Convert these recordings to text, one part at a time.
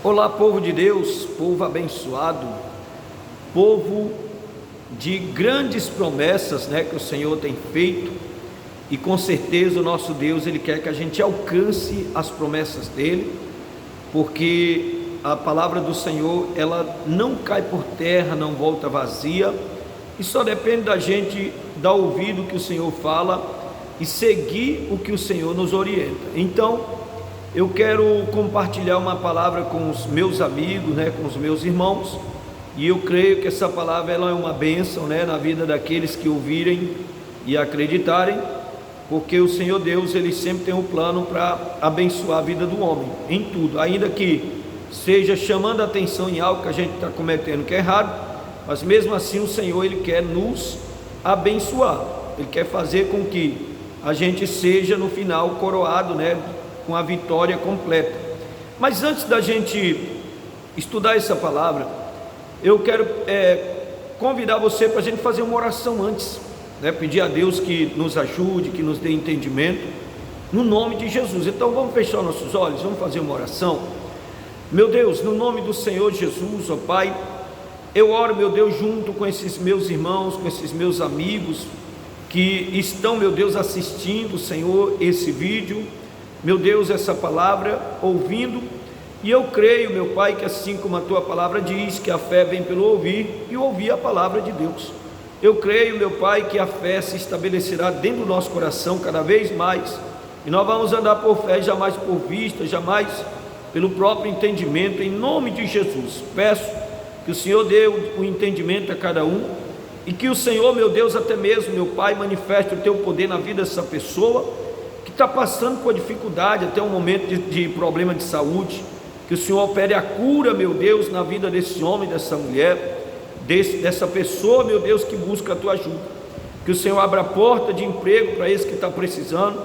Olá, povo de Deus, povo abençoado, povo de grandes promessas, que o Senhor tem feito, e com certeza o nosso Deus, Ele quer que a gente alcance as promessas dEle, porque a palavra do Senhor, ela não cai por terra, não volta vazia, e só depende da gente dar ouvido que o Senhor fala e seguir o que o Senhor nos orienta. Então, eu quero compartilhar uma palavra com os meus amigos, com os meus irmãos, e eu creio que essa palavra ela é uma bênção, na vida daqueles que ouvirem e acreditarem, porque o Senhor Deus, Ele sempre tem um plano para abençoar a vida do homem, em tudo, ainda que seja chamando a atenção em algo que a gente está cometendo que é errado, mas mesmo assim o Senhor, Ele quer nos abençoar, Ele quer fazer com que a gente seja no final coroado, com a vitória completa. Mas antes da gente estudar essa palavra, eu quero convidar você para a gente fazer uma oração antes, pedir a Deus que nos ajude, que nos dê entendimento, no nome de Jesus. Então vamos fechar nossos olhos, vamos fazer uma oração. Meu Deus, no nome do Senhor Jesus, ó Pai, eu oro, meu Deus, junto com esses meus irmãos, com esses meus amigos que estão, meu Deus, assistindo, Senhor, esse vídeo, meu Deus, essa palavra, ouvindo, e eu creio, meu Pai, que assim como a Tua palavra diz, que a fé vem pelo ouvir, e ouvir a palavra de Deus. Eu creio, meu Pai, que a fé se estabelecerá dentro do nosso coração cada vez mais, e nós vamos andar por fé, jamais por vista, jamais pelo próprio entendimento, em nome de Jesus. Peço que o Senhor dê o entendimento a cada um, e que o Senhor, meu Deus, até mesmo, meu Pai, manifeste o Teu poder na vida dessa pessoa, que está passando por dificuldade, até um momento de problema de saúde, que o Senhor opere a cura, meu Deus, na vida desse homem, dessa mulher, dessa pessoa, meu Deus, que busca a Tua ajuda, que o Senhor abra a porta de emprego para esse que está precisando,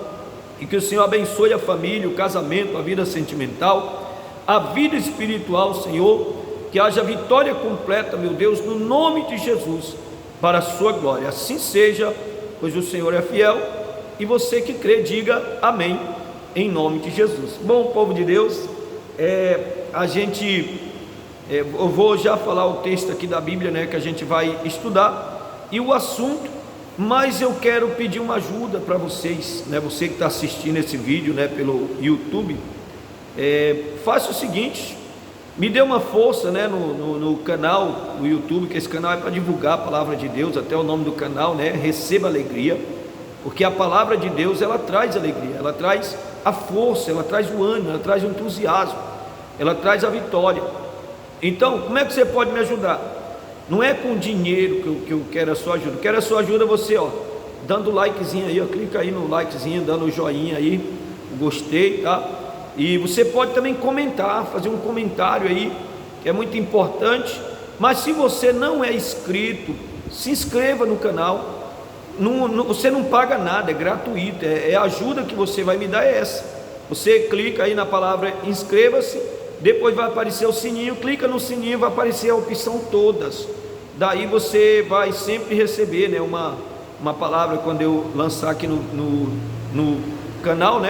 e que o Senhor abençoe a família, o casamento, a vida sentimental, a vida espiritual, Senhor, que haja vitória completa, meu Deus, no nome de Jesus, para a Sua glória. Assim seja, pois o Senhor é fiel. E você que crê, diga amém, em nome de Jesus. Bom, povo de Deus, eu vou já falar o texto aqui da Bíblia, que a gente vai estudar, e o assunto, mas eu quero pedir uma ajuda para vocês, você que está assistindo esse vídeo, pelo YouTube, faça o seguinte, me dê uma força, no canal, no YouTube, que esse canal é para divulgar a palavra de Deus, até o nome do canal, Receba Alegria, porque a palavra de Deus, ela traz alegria, ela traz a força, ela traz o ânimo, ela traz o entusiasmo, ela traz a vitória. Então, como é que você pode me ajudar? Não é com dinheiro que eu quero a sua ajuda, eu quero a sua ajuda você, dando likezinho aí, clica aí no likezinho, dando o joinha aí, o gostei, tá? E você pode também comentar, fazer um comentário aí, que é muito importante. Mas se você não é inscrito, se inscreva no canal. Você não paga nada, é gratuito, a ajuda que você vai me dar é essa. Você clica aí na palavra inscreva-se, depois vai aparecer o sininho, clica no sininho, vai aparecer a opção todas. Daí você vai sempre receber, uma palavra quando eu lançar aqui no canal,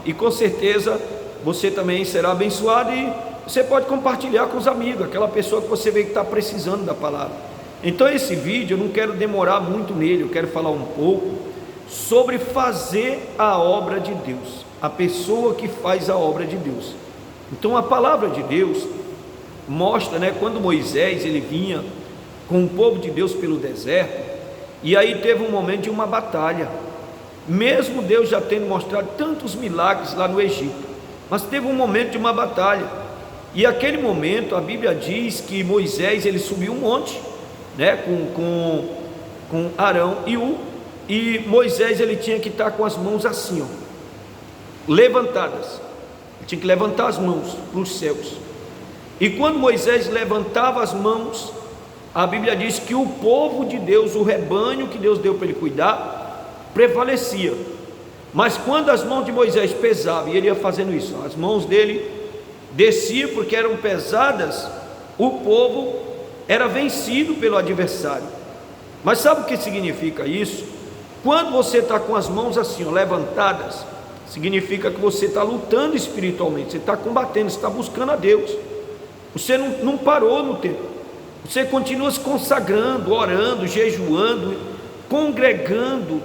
e com certeza você também será abençoado, e você pode compartilhar com os amigos, aquela pessoa que você vê que está precisando da palavra. Então esse vídeo eu não quero demorar muito nele, eu quero falar um pouco sobre fazer a obra de Deus, a pessoa que faz a obra de Deus. Então a palavra de Deus mostra, quando Moisés ele vinha com o povo de Deus pelo deserto, e aí teve um momento de uma batalha, mesmo Deus já tendo mostrado tantos milagres lá no Egito, mas teve um momento de uma batalha, e aquele momento a Bíblia diz que Moisés ele subiu um monte, com Arão e Moisés ele tinha que estar com as mãos assim, levantadas, ele tinha que levantar as mãos para os céus, e quando Moisés levantava as mãos, a Bíblia diz que o povo de Deus, o rebanho que Deus deu para ele cuidar, prevalecia. Mas quando as mãos de Moisés pesavam, e ele ia fazendo isso, as mãos dele desciam porque eram pesadas, o povo era vencido pelo adversário. Mas sabe o que significa isso? Quando você está com as mãos assim, levantadas, significa que você está lutando espiritualmente, você está combatendo, você está buscando a Deus. Você não parou no tempo. Você continua se consagrando, orando, jejuando, congregando,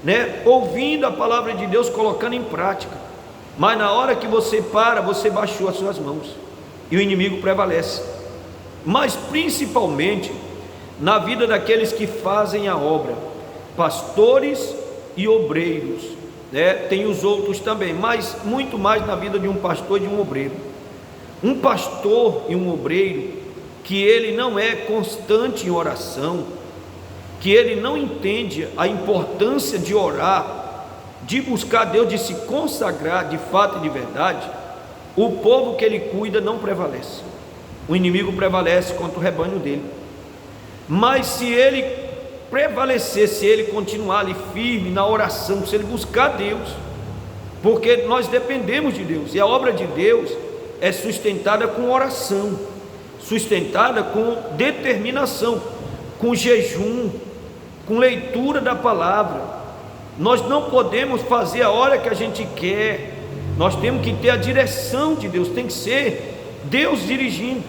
né? Ouvindo a palavra de Deus, colocando em prática. Mas na hora que você para, você baixou as suas mãos e o inimigo prevalece. Mas principalmente na vida daqueles que fazem a obra, pastores e obreiros, né? Tem os outros também, mas muito mais na vida de um pastor e de um obreiro. Um pastor e um obreiro que ele não é constante em oração, que ele não entende a importância de orar, de buscar Deus, de se consagrar de fato e de verdade, o povo que ele cuida não prevalece. O inimigo prevalece contra o rebanho dele. Mas se ele prevalecer, se ele continuar ali firme na oração, se ele buscar Deus, porque nós dependemos de Deus, e a obra de Deus é sustentada com oração, sustentada com determinação, com jejum, com leitura da palavra. Nós não podemos fazer a hora que a gente quer, nós temos que ter a direção de Deus, tem que ser Deus dirigindo.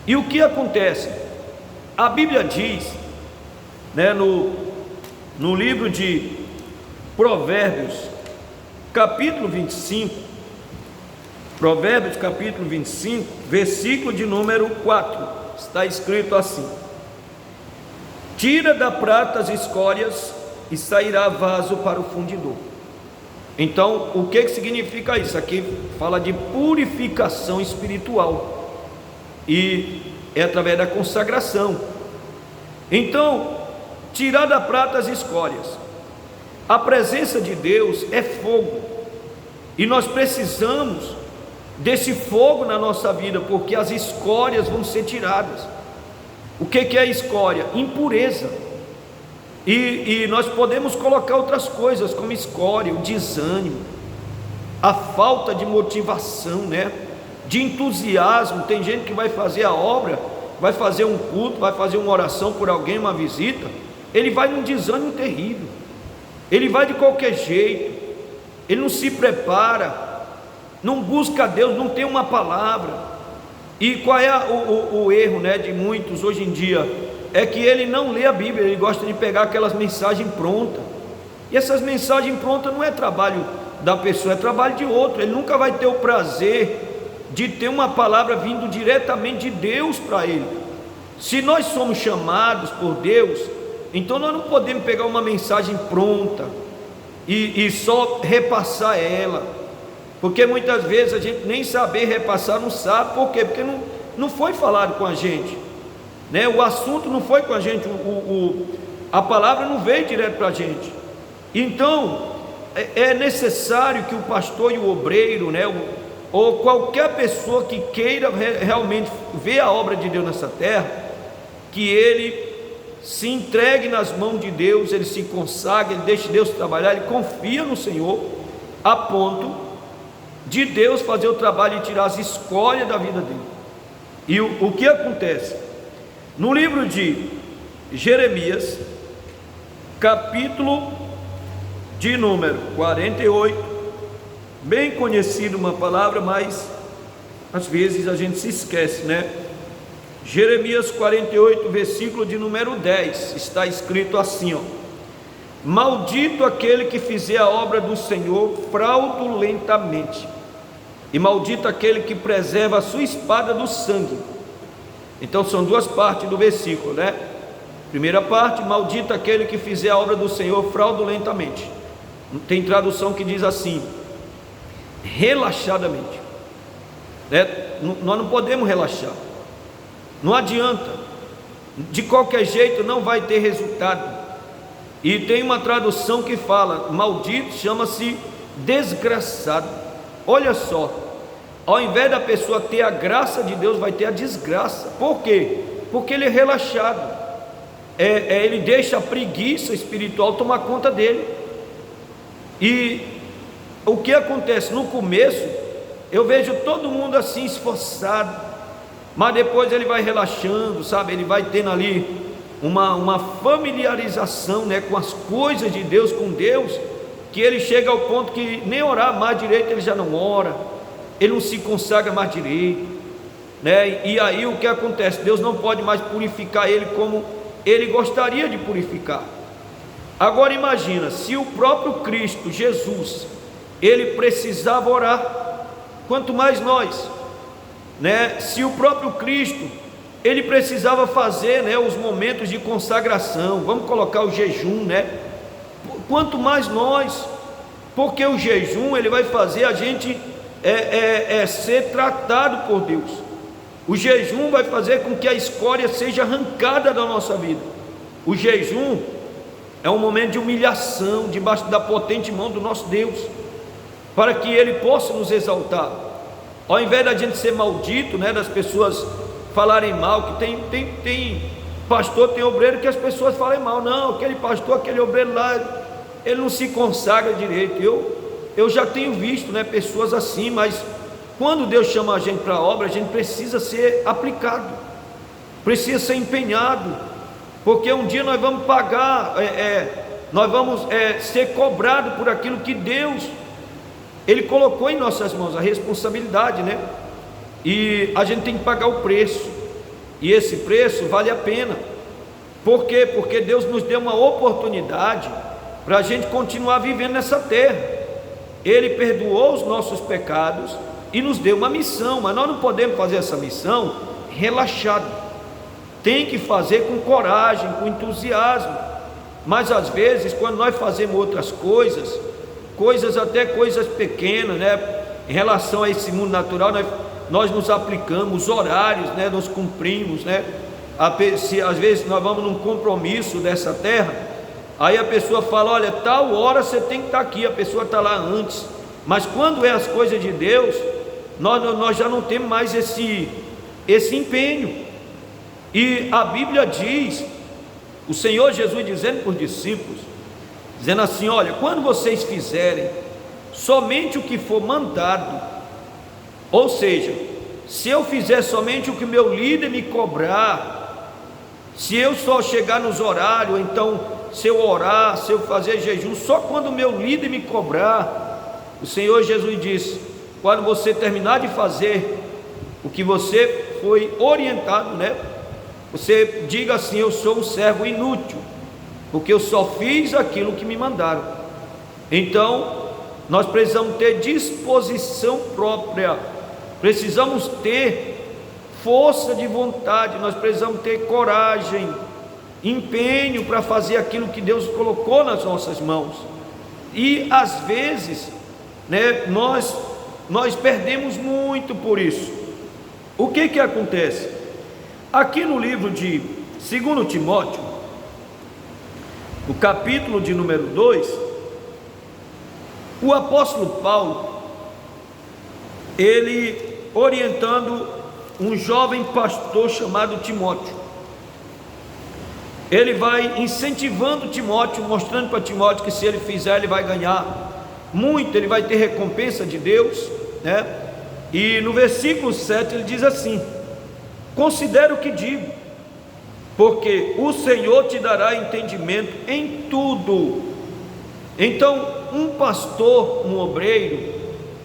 E o que acontece? A Bíblia diz, né, no livro de Provérbios, capítulo 25, Provérbios capítulo 25, versículo de número 4, está escrito assim: tira da prata as escórias e sairá vaso para o fundidor. Então, o que significa isso? Aqui fala de purificação espiritual, e é através da consagração. Então, tirar da prata as escórias. A presença de Deus é fogo, e nós precisamos desse fogo na nossa vida, porque as escórias vão ser tiradas. O que é escória? Impureza. E nós podemos colocar outras coisas como escória, o desânimo, a falta de motivação, né? De entusiasmo. Tem gente que vai fazer a obra, vai fazer um culto, vai fazer uma oração por alguém, uma visita, ele vai num desânimo terrível, ele vai de qualquer jeito, ele não se prepara, não busca Deus, não tem uma palavra. E qual é o erro, né, de muitos hoje em dia? É que ele não lê a Bíblia, ele gosta de pegar aquelas mensagens prontas, e essas mensagens prontas não é trabalho da pessoa, é trabalho de outro. Ele nunca vai ter o prazer de ter uma palavra vindo diretamente de Deus para ele. Se nós somos chamados por Deus, então nós não podemos pegar uma mensagem pronta e só repassar ela, porque muitas vezes a gente nem saber repassar não sabe. Por quê? Porque não foi falado com a gente, né? O assunto não foi com a gente, a palavra não veio direto para a gente. Então é necessário que o pastor e o obreiro, né, ou qualquer pessoa que queira realmente ver a obra de Deus nessa terra, que ele se entregue nas mãos de Deus, ele se consagre, ele deixe Deus trabalhar, ele confia no Senhor, a ponto de Deus fazer o trabalho e tirar as escórias da vida dele. E o que acontece? No livro de Jeremias, capítulo de número 48, bem conhecido, uma palavra, mas às vezes a gente se esquece, né? Jeremias 48, versículo de número 10, está escrito assim, ó: maldito aquele que fizer a obra do Senhor fraudulentamente, e maldito aquele que preserva a sua espada do sangue. Então são duas partes do versículo, né? Primeira parte: maldito aquele que fizer a obra do Senhor fraudulentamente. Tem tradução que diz assim: relaxadamente, né? Nós não podemos relaxar, não adianta, de qualquer jeito não vai ter resultado. E tem uma tradução que fala: maldito chama-se desgraçado. Olha só, ao invés da pessoa ter a graça de Deus, vai ter a desgraça. Por quê? Porque ele é relaxado, ele deixa a preguiça espiritual tomar conta dele. E o que acontece? No começo eu vejo todo mundo assim esforçado, mas depois ele vai relaxando, sabe? Ele vai tendo ali uma familiarização, né, com as coisas de Deus, com Deus, que ele chega ao ponto que nem orar mais direito ele já não ora, ele não se consagra mais direito, né? E aí o que acontece? Deus não pode mais purificar ele como ele gostaria de purificar. Agora imagina, se o próprio Cristo, Jesus, ele precisava orar, quanto mais nós, né? Se o próprio Cristo, ele precisava fazer, né, os momentos de consagração, vamos colocar o jejum, né? Quanto mais nós, porque o jejum ele vai fazer a gente ser tratado por Deus. O jejum vai fazer com que a escória seja arrancada da nossa vida. O jejum é um momento de humilhação debaixo da potente mão do nosso Deus, para que Ele possa nos exaltar. Ao invés da gente ser maldito, né, das pessoas falarem mal, que tem pastor, tem obreiro que as pessoas falem mal, não, aquele pastor, aquele obreiro lá, ele não se consagra direito. Eu já tenho visto, né, pessoas assim, mas quando Deus chama a gente para a obra, a gente precisa ser aplicado, precisa ser empenhado, porque um dia nós vamos pagar, nós vamos ser cobrados por aquilo que Deus, Ele colocou em nossas mãos, a responsabilidade, né? E a gente tem que pagar o preço, e esse preço vale a pena. Por quê? Porque Deus nos deu uma oportunidade para a gente continuar vivendo nessa terra. Ele perdoou os nossos pecados e nos deu uma missão, mas nós não podemos fazer essa missão relaxado. Tem que fazer com coragem, com entusiasmo. Mas às vezes, quando nós fazemos outras coisas, até coisas pequenas, né, em relação a esse mundo natural, nós nos aplicamos, os horários, né, nós cumprimos, né? Às vezes nós vamos num compromisso dessa terra, aí a pessoa fala, olha, tal hora você tem que estar aqui, a pessoa está lá antes. Mas quando é as coisas de Deus, nós já não temos mais esse empenho. E a Bíblia diz, o Senhor Jesus dizendo para os discípulos, dizendo assim, olha, quando vocês fizerem somente o que for mandado, ou seja, se eu fizer somente o que o meu líder me cobrar, se eu só chegar nos horários, então se eu orar, se eu fazer jejum, só quando o meu líder me cobrar, o Senhor Jesus disse, quando você terminar de fazer o que você foi orientado, né? Você diga assim, eu sou um servo inútil, porque eu só fiz aquilo que me mandaram. Então, nós precisamos ter disposição própria, precisamos ter força de vontade, nós precisamos ter coragem, empenho para fazer aquilo que Deus colocou nas nossas mãos. E às vezes, né, nós perdemos muito por isso. O que acontece? Aqui no livro de 2 Timóteo, no capítulo de número 2, o apóstolo Paulo, ele orientando um jovem pastor chamado Timóteo, ele vai incentivando Timóteo, mostrando para Timóteo que se ele fizer, ele vai ganhar muito, ele vai ter recompensa de Deus, né? E no versículo 7 ele diz assim, considera o que digo, porque o Senhor te dará entendimento em tudo. Então, um pastor, um obreiro,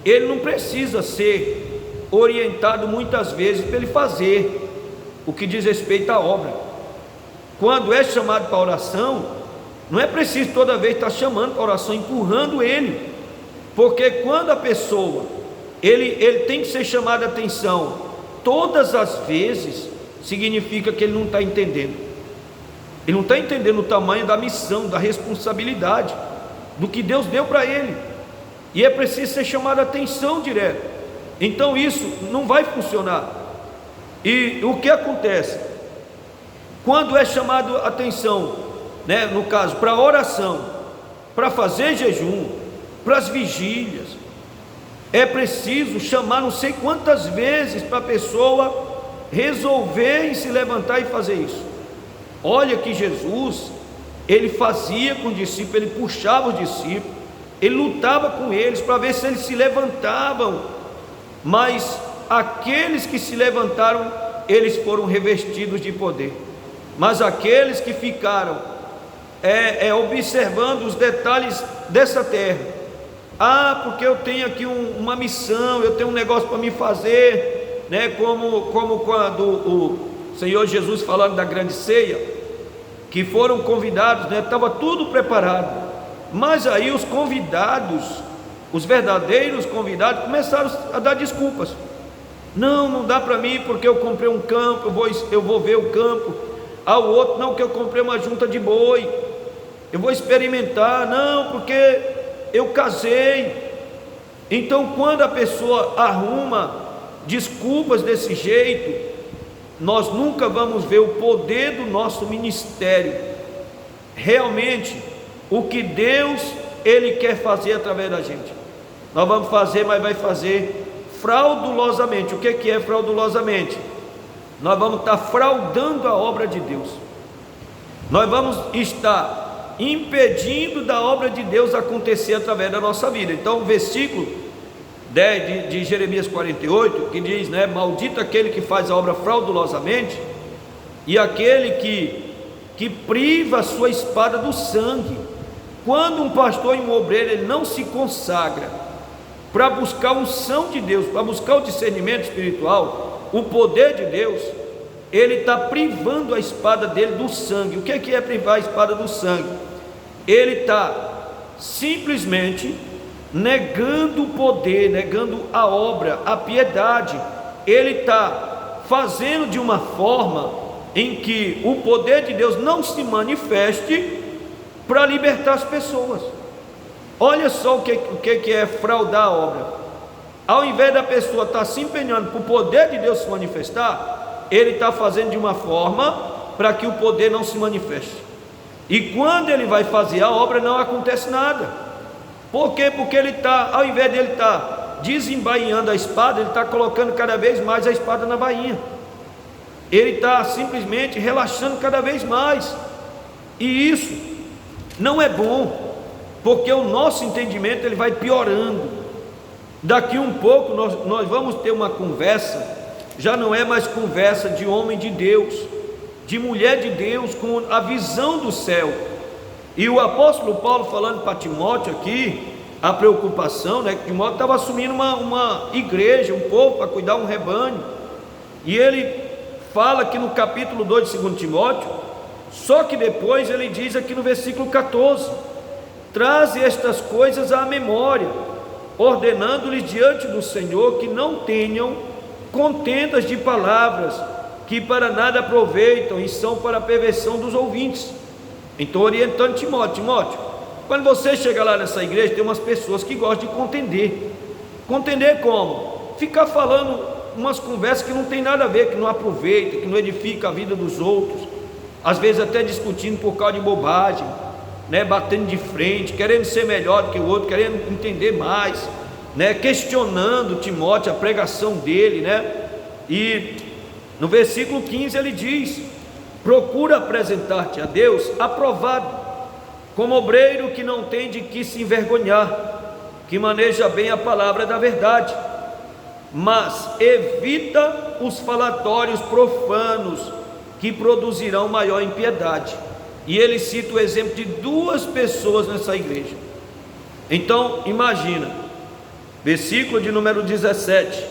ele não precisa ser orientado muitas vezes para ele fazer o que diz respeito à obra. Quando é chamado para oração, não é preciso toda vez estar chamando para oração, empurrando ele, porque quando a pessoa, ele tem que ser chamado a atenção todas as vezes, significa que ele não está entendendo. Ele não está entendendo o tamanho da missão, da responsabilidade, do que Deus deu para ele. E é preciso ser chamado a atenção direto. Então isso não vai funcionar. E o que acontece? Quando é chamado a atenção, né, no caso, para oração, para fazer jejum, para as vigílias, é preciso chamar não sei quantas vezes para a pessoa resolver e se levantar e fazer isso. Olha que Jesus, ele fazia com os discípulos, ele puxava os discípulos, ele lutava com eles para ver se eles se levantavam, mas aqueles que se levantaram, eles foram revestidos de poder. Mas aqueles que ficaram observando os detalhes dessa terra, porque eu tenho aqui uma missão, eu tenho um negócio para me fazer, né, como quando o Senhor Jesus, falando da grande ceia, que foram convidados, né, estava tudo preparado, mas aí os convidados, os verdadeiros convidados, começaram a dar desculpas. Não dá para mim porque eu comprei um campo, eu vou ver o campo. Ao outro, não, que eu comprei uma junta de boi, eu vou experimentar. Não, porque eu casei. Então, quando a pessoa arruma desculpas desse jeito, nós nunca vamos ver o poder do nosso ministério, realmente o que Deus Ele quer fazer através da gente. Nós vamos fazer, mas vai fazer fraudulosamente. O que é fraudulosamente? Nós vamos estar fraudando a obra de Deus, nós vamos estar impedindo da obra de Deus acontecer através da nossa vida. Então o versículo 10 de Jeremias 48, que diz, né, maldito aquele que faz a obra fraudulosamente, e aquele que priva a sua espada do sangue. Quando um pastor e um obreiro ele não se consagra para buscar a unção de Deus, para buscar o discernimento espiritual, o poder de Deus, ele está privando a espada dele do sangue. O que é privar a espada do sangue? Ele está simplesmente negando o poder, negando a obra, a piedade. Ele está fazendo de uma forma em que o poder de Deus não se manifeste para libertar as pessoas. Olha só o que é fraudar a obra. Ao invés da pessoa estar se empenhando para o poder de Deus se manifestar, ele está fazendo de uma forma para que o poder não se manifeste. E quando ele vai fazer a obra, não acontece nada. Por quê? Porque ele está, ao invés de ele estar desembainhando a espada, ele está colocando cada vez mais a espada na bainha. Ele está simplesmente relaxando cada vez mais. E isso não é bom, porque o nosso entendimento ele vai piorando. Daqui um pouco nós vamos ter uma conversa, já não é mais conversa de homem de Deus, de mulher de Deus, com a visão do céu. E o apóstolo Paulo falando para Timóteo aqui, a preocupação, né, que Timóteo estava assumindo uma igreja, um povo para cuidar um rebanho, e ele fala aqui no capítulo 2 de 2 Timóteo, só que depois ele diz aqui no versículo 14, traze estas coisas à memória, ordenando-lhes diante do Senhor que não tenham contendas de palavras, que para nada aproveitam e são para a perversão dos ouvintes. Então orientando Timóteo, quando você chega lá nessa igreja, tem umas pessoas que gostam de contender. Contender como? Ficar falando umas conversas que não tem nada a ver, que não aproveita, que não edifica a vida dos outros, às vezes até discutindo por causa de bobagem, né, batendo de frente, querendo ser melhor do que o outro, querendo entender mais, né, questionando Timóteo, a pregação dele, né? E no versículo 15 ele diz: procura apresentar-te a Deus aprovado, como obreiro que não tem de que se envergonhar, que maneja bem a palavra da verdade, mas evita os falatórios profanos, que produzirão maior impiedade. E ele cita o exemplo de duas pessoas nessa igreja. Então imagina, versículo de número 17: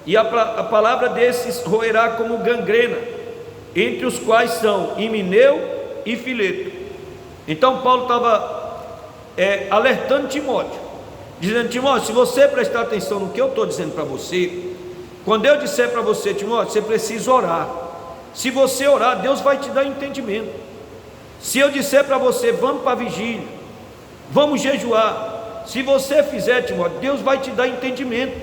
e a palavra desses roerá como gangrena, entre os quais são Himeneu e Fileto. Então Paulo estava alertando Timóteo, dizendo: Timóteo, se você prestar atenção no que eu estou dizendo para você, quando eu disser para você, Timóteo, você precisa orar. Se você orar, Deus vai te dar entendimento. Se eu disser para você, vamos para a vigília, vamos jejuar, se você fizer, Timóteo, Deus vai te dar entendimento.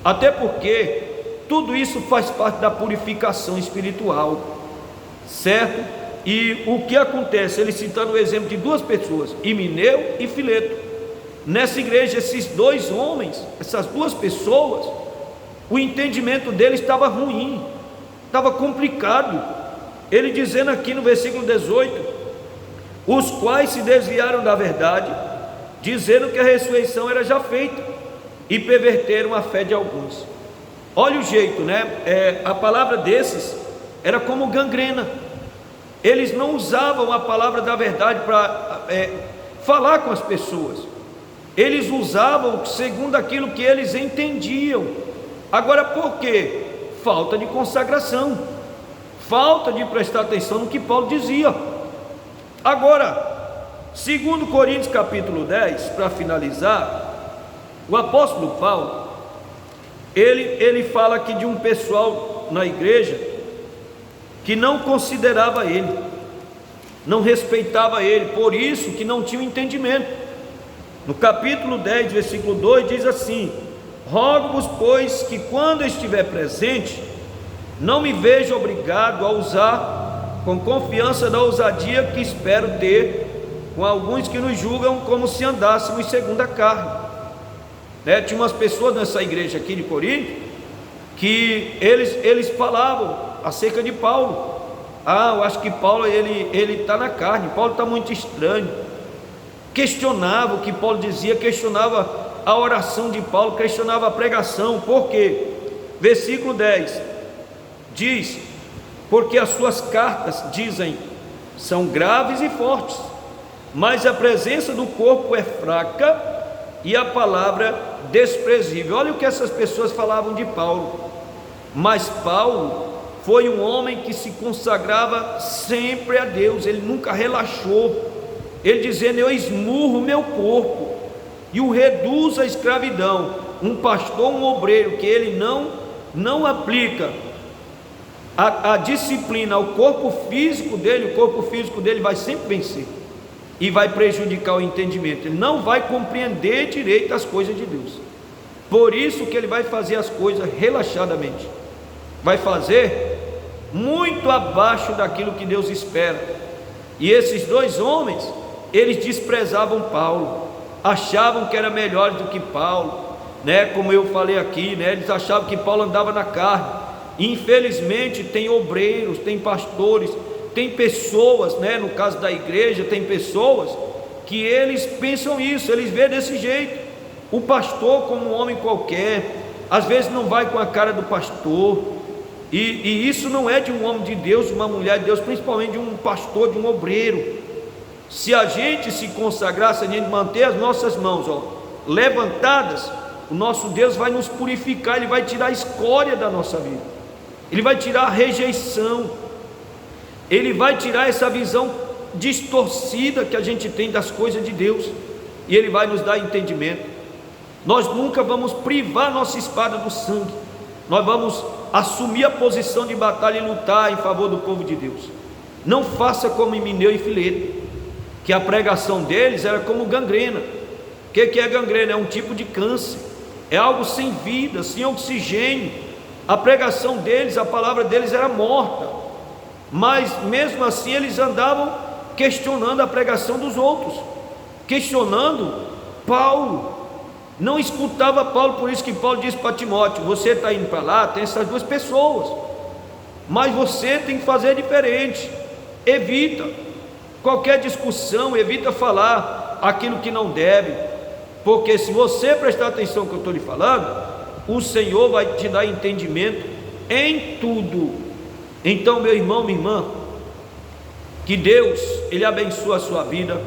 Até porque tudo isso faz parte da purificação espiritual, certo? E o que acontece? Ele citando o exemplo de duas pessoas, Himeneu e Fileto. Nessa igreja, esses dois homens, essas duas pessoas, o entendimento deles estava ruim, estava complicado. Ele dizendo aqui no versículo 18: os quais se desviaram da verdade, dizendo que a ressurreição era já feita, e perverteram a fé de alguns. Olha o jeito, né? A palavra desses era como gangrena. Eles não usavam a palavra da verdade para falar com as pessoas. Eles usavam segundo aquilo que eles entendiam. Agora, por quê? falta de consagração, falta de prestar atenção no que Paulo dizia. Agora, 2 Coríntios capítulo 10, para finalizar, o apóstolo Paulo, ele fala aqui de um pessoal na igreja que não considerava ele, não respeitava ele, por isso que não tinha entendimento. No capítulo 10, versículo 2, diz assim: rogo-vos, pois, que quando estiver presente, não me veja obrigado a usar com confiança da ousadia que espero ter com alguns que nos julgam como se andássemos segundo a carne. Tinha umas pessoas nessa igreja aqui de Corinto que eles falavam acerca de Paulo: eu acho que Paulo ele está na carne, Paulo está muito estranho. Questionava o que Paulo dizia, questionava a oração de Paulo, questionava a pregação. Por quê? Versículo 10 diz: porque as suas cartas, dizem, são graves e fortes, mas a presença do corpo é fraca e a palavra desprezível. Olha o que essas pessoas falavam de Paulo. Mas Paulo foi um homem que se consagrava sempre a Deus, ele nunca relaxou. Ele dizendo: eu esmurro o meu corpo e o reduzo à escravidão. Um pastor, um obreiro que ele não aplica a disciplina ao corpo físico dele, o corpo físico dele vai sempre vencer e vai prejudicar o entendimento. Ele não vai compreender direito as coisas de Deus. Por isso que ele vai fazer as coisas relaxadamente, vai fazer muito abaixo daquilo que Deus espera. E esses dois homens, eles desprezavam Paulo, achavam que era melhor do que Paulo, como eu falei aqui, eles achavam que Paulo andava na carne. Infelizmente tem obreiros, tem pastores, tem pessoas, no caso da igreja, tem pessoas que eles pensam isso, eles veem desse jeito, o pastor como um homem qualquer, às vezes não vai com a cara do pastor, e isso não é de um homem de Deus, de uma mulher de Deus, principalmente de um pastor, de um obreiro. Se a gente se consagrar, se a gente manter as nossas mãos levantadas, o nosso Deus vai nos purificar, Ele vai tirar a escória da nossa vida, Ele vai tirar a rejeição, Ele vai tirar essa visão distorcida que a gente tem das coisas de Deus, e Ele vai nos dar entendimento. Nós nunca vamos privar nossa espada do sangue, nós vamos assumir a posição de batalha e lutar em favor do povo de Deus. Não faça como Himeneu e Fileto, que a pregação deles era como gangrena. O que é gangrena? É um tipo de câncer, é algo sem vida, sem oxigênio. A pregação deles, a palavra deles era morta, mas mesmo assim eles andavam questionando a pregação dos outros, questionando Paulo, não escutava Paulo. Por isso que Paulo disse para Timóteo: você está indo para lá, tem essas duas pessoas, mas você tem que fazer diferente, evita qualquer discussão, evita falar aquilo que não deve, porque se você prestar atenção no que eu estou lhe falando, o Senhor vai te dar entendimento em tudo. Então, meu irmão, minha irmã, que Deus, Ele abençoe a sua vida,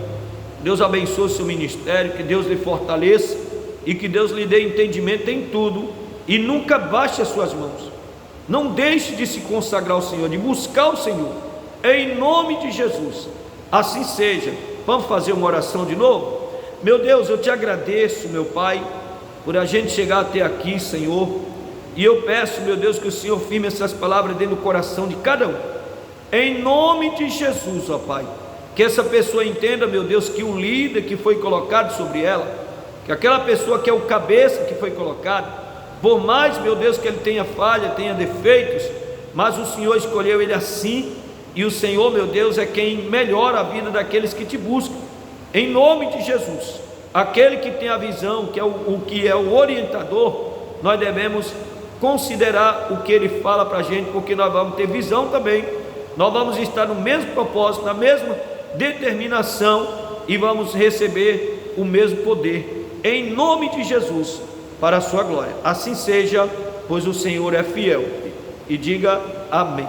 Deus abençoe o seu ministério, que Deus lhe fortaleça e que Deus lhe dê entendimento em tudo, e nunca baixe as suas mãos, não deixe de se consagrar ao Senhor, de buscar o Senhor, em nome de Jesus. Assim seja. Vamos fazer uma oração de novo? Meu Deus, eu te agradeço, meu Pai, por a gente chegar até aqui, Senhor, e eu peço, meu Deus, que o Senhor firme essas palavras dentro do coração de cada um, em nome de Jesus, ó Pai. Que essa pessoa entenda, meu Deus, que o líder que foi colocado sobre ela, que aquela pessoa que é o cabeça que foi colocado, por mais, meu Deus, que ele tenha falha, tenha defeitos, mas o Senhor escolheu ele assim, e o Senhor, meu Deus, é quem melhora a vida daqueles que te buscam, em nome de Jesus. Aquele que tem a visão, que é o que é o orientador, nós devemos considerar o que ele fala para a gente, porque nós vamos ter visão também, nós vamos estar no mesmo propósito, na mesma determinação, e vamos receber o mesmo poder, em nome de Jesus, para a sua glória. Assim seja, pois o Senhor é fiel. E diga amém.